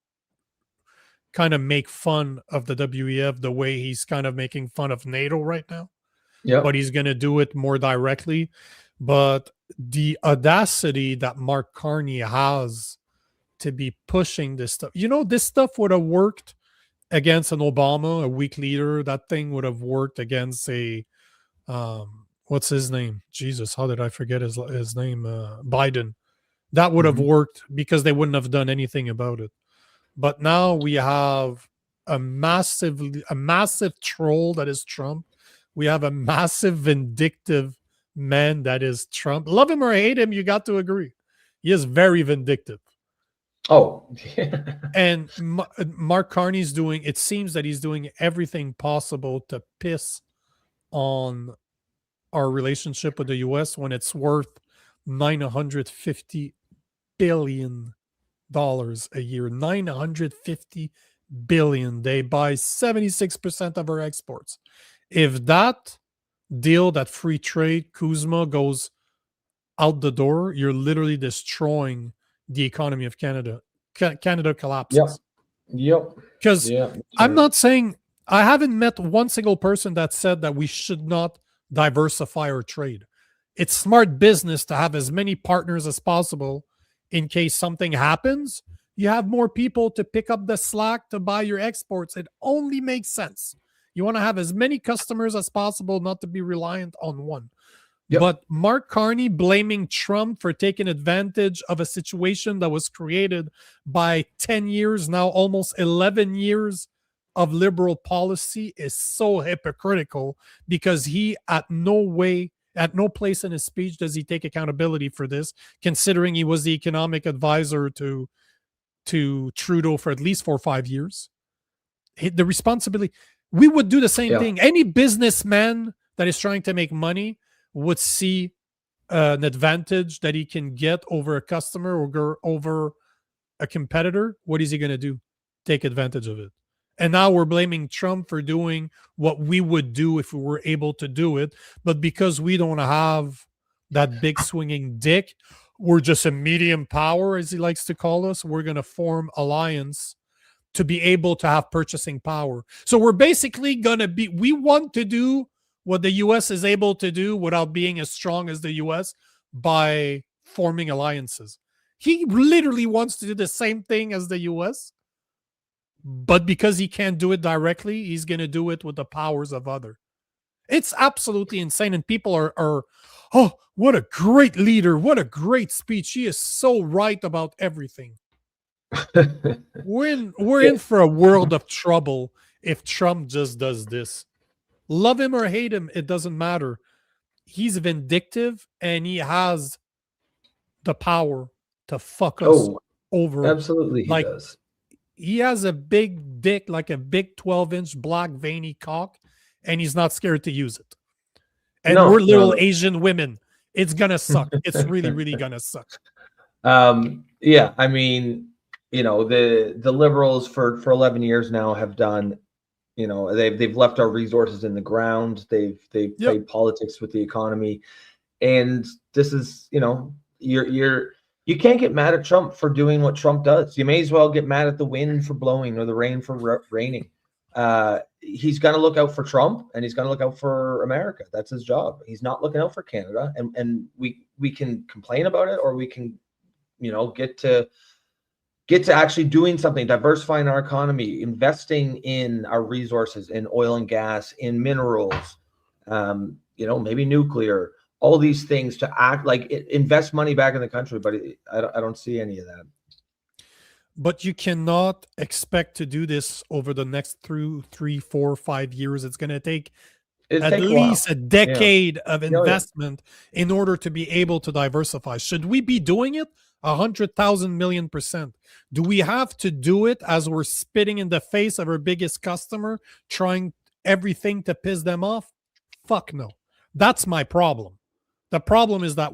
kind of make fun of the WEF the way he's kind of making fun of NATO right now. Yeah. But he's going to do it more directly. But the audacity that Mark Carney has to be pushing this stuff, this stuff would have worked against an Obama, a weak leader. That thing would have worked against a what's his name? Jesus, how did I forget his name? Biden. That would have worked because they wouldn't have done anything about it. But now we have a massive troll that is Trump. We have a massive vindictive man that is Trump. Love him or hate him, you got to agree. He is very vindictive. Oh, and Mark Carney's it seems that he's doing everything possible to piss on our relationship with the US when it's worth $950 billion a year. $950 billion. They buy 76% of our exports. If that deal, that free trade, Kuzma, goes out the door, you're literally destroying the economy of Canada. Canada collapses. Yep. Because I'm not saying, I haven't met one single person that said that we should not diversify our trade. It's smart business to have as many partners as possible in case something happens. You have more people to pick up the slack to buy your exports. It only makes sense. You want to have as many customers as possible, not to be reliant on one. Yep. But Mark Carney blaming Trump for taking advantage of a situation that was created by 10 years, now almost 11 years of liberal policy is so hypocritical, because he at no place in his speech does he take accountability for this, considering he was the economic advisor to Trudeau for at least 4 or 5 years. The responsibility, we would do the same thing. Any businessman that is trying to make money would see an advantage that he can get over a customer or over a competitor. What is he going to do? Take advantage of it. And now we're blaming Trump for doing what we would do if we were able to do it. But because we don't have that big swinging dick, we're just a medium power, as he likes to call us. We're going to form alliance to be able to have purchasing power. So we're basically going to we want to do what the U.S. is able to do without being as strong as the U.S. by forming alliances. He literally wants to do the same thing as the U.S., but because he can't do it directly, he's going to do it with the powers of other. It's absolutely insane. And people are, oh, what a great leader. What a great speech. He is so right about everything. We're in for a world of trouble if Trump just does this. Love him or hate him, it doesn't matter. He's vindictive and he has the power to fuck us over. Absolutely, he does. He has a big dick, like a big 12-inch black veiny cock, and he's not scared to use it. And we're little Asian women. It's gonna suck. It's really, really gonna suck. Yeah, I mean, you know, the liberals for 11 years now have done, you know, they've left our resources in the ground. They've played politics with the economy, and this is, you know, you can't get mad at Trump for doing what Trump does. You may as well get mad at the wind for blowing or the rain for raining. He's going to look out for Trump, and he's going to look out for America. That's his job. He's not looking out for Canada. And we can complain about it, or we can, you know, get to actually doing something, diversifying our economy, investing in our resources, in oil and gas, in minerals, you know, maybe nuclear. All these things to act like invest money back in the country, but I don't see any of that. But you cannot expect to do this over the next 3, 4, 5 years. It's going to take at least a decade of investment in order to be able to diversify. Should we be doing it? 100,000 million %. Do we have to do it as we're spitting in the face of our biggest customer, trying everything to piss them off? Fuck no. That's my problem. The problem is that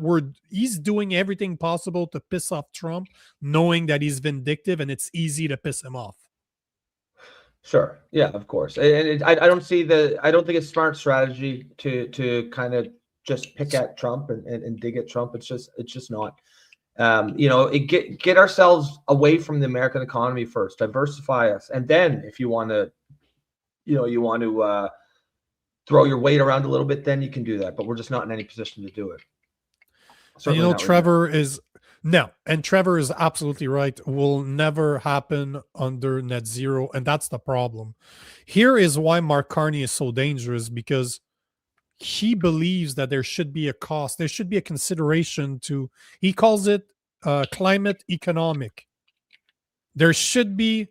he's doing everything possible to piss off Trump, knowing that he's vindictive and it's easy to piss him off. Sure. Yeah, of course. And I don't think it's smart strategy to kind of just pick at Trump and dig at Trump. It's just not. You know, get ourselves away from the American economy first, diversify us, and then if you want to, throw your weight around a little bit, then you can do that. But we're just not in any position to do it. And, you know, Trevor is absolutely right. Will never happen under net zero, and that's the problem. Here is why Mark Carney is so dangerous, because he believes that there should be a cost. There should be a consideration to, he calls it climate economic. There should be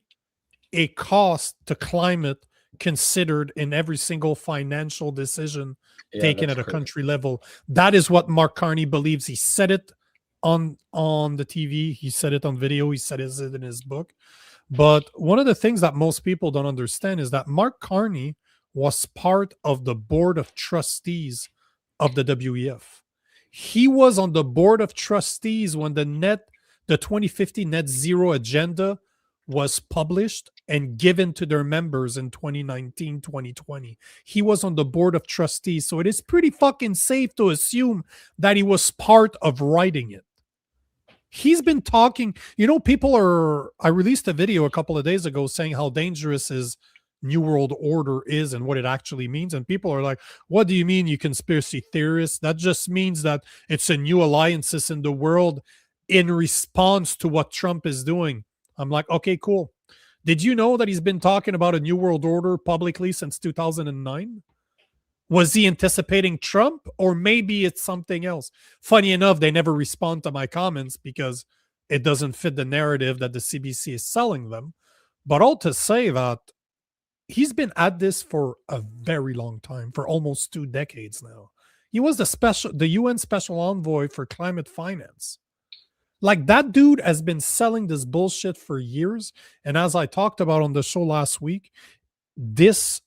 a cost to climate considered in every single financial decision taken at a country level. That is what Mark Carney believes. He said it on the TV. He said it on video. He said it in his book. But one of the things that most people don't understand is that Mark Carney was part of the board of trustees of the WEF. He was on the board of trustees when the 2050 net zero agenda was published and given to their members in 2019, 2020. He was on the board of trustees. So it is pretty fucking safe to assume that he was part of writing it. He's been talking, you know, I released a video a couple of days ago saying how dangerous his New World Order is and what it actually means. And people are like, what do you mean, you conspiracy theorists? That just means that it's a new alliances in the world in response to what Trump is doing. I'm like, okay, cool. Did you know that he's been talking about a New World Order publicly since 2009? Was he anticipating Trump, or maybe it's something else? Funny enough, they never respond to my comments because it doesn't fit the narrative that the CBC is selling them. But all to say that he's been at this for a very long time, for almost 2 decades now. He was the UN Special Envoy for Climate Finance. Like, that dude has been selling this bullshit for years. And as I talked about on the show last week, just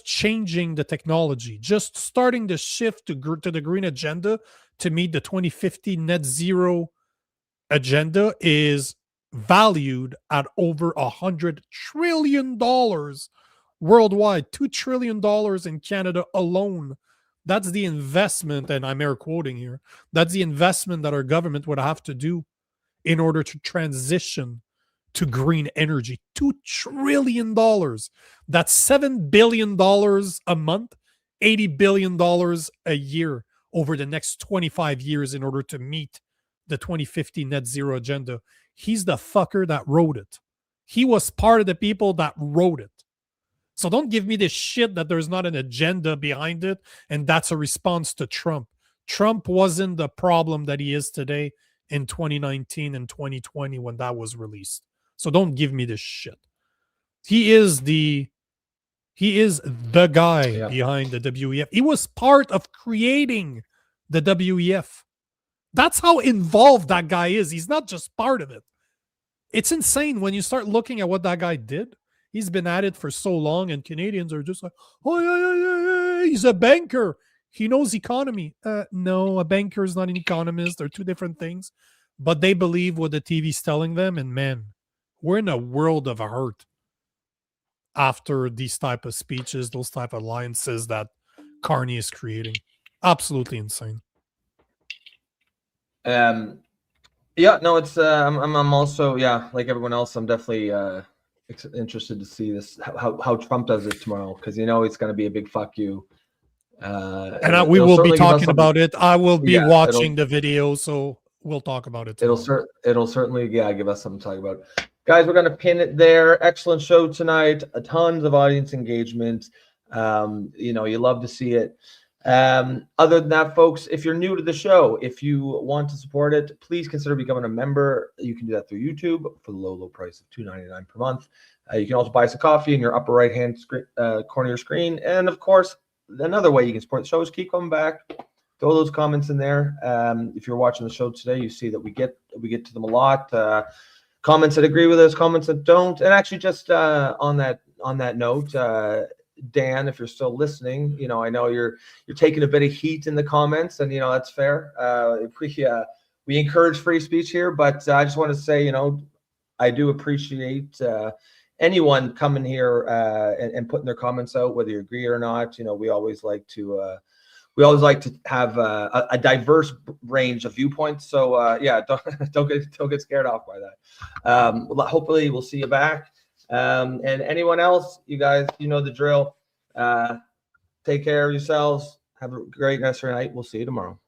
changing the technology, just starting the shift to the green agenda to meet the 2050 net zero agenda is valued at over $100 trillion worldwide, $2 trillion in Canada alone. That's the investment, and I'm air quoting here, that's the investment that our government would have to do in order to transition to green energy. $2 trillion. That's $7 billion a month, $80 billion a year over the next 25 years in order to meet the 2050 net zero agenda. He's the fucker that wrote it. He was part of the people that wrote it. So don't give me this shit that there's not an agenda behind it and that's a response to Trump. Trump wasn't the problem that he is today in 2019 and 2020 when that was released. So don't give me this shit. He is the guy behind the WEF. He was part of creating the WEF. That's how involved that guy is. He's not just part of it. It's insane when you start looking at what that guy did. He's been at it for so long, and Canadians are just like, oh, yeah, he's a banker. He knows economy. No, a banker is not an economist. They're two different things. But they believe what the TV's telling them, and man, we're in a world of hurt after these type of speeches, those type of alliances that Carney is creating. Absolutely insane. Yeah, no, it's I'm also, yeah, like everyone else, I'm definitely interested to see this, how Trump does it tomorrow, because it's going to be a big fuck you. And we will be talking about it. I will be watching the video, so we'll talk about it tomorrow. It'll certainly give us something to talk about. Guys, we're going to pin it there. Excellent show tonight. Tons of audience engagement. You love to see it. Other than that, folks, if you're new to the show, if you want to support it, please consider becoming a member. You can do that through YouTube for the low price of $2.99 per month. You can also buy us a coffee in your upper right-hand corner of your screen. And of course, another way you can support the show is keep coming back. Throw those comments in there. If you're watching the show today, you see that we get to them a lot. Comments that agree with us, comments that don't. And actually, just on that note, Dan, if you're still listening, I know you're taking a bit of heat in the comments, and that's fair. We encourage free speech here, but I just want to say, I do appreciate anyone coming here and putting their comments out, whether you agree or not. We always like to have a diverse range of viewpoints. So don't get scared off by that. Hopefully we'll see you back. And anyone else, you guys, the drill. Take care of yourselves. Have a great rest of your night. We'll see you tomorrow.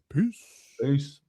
Peace. Peace.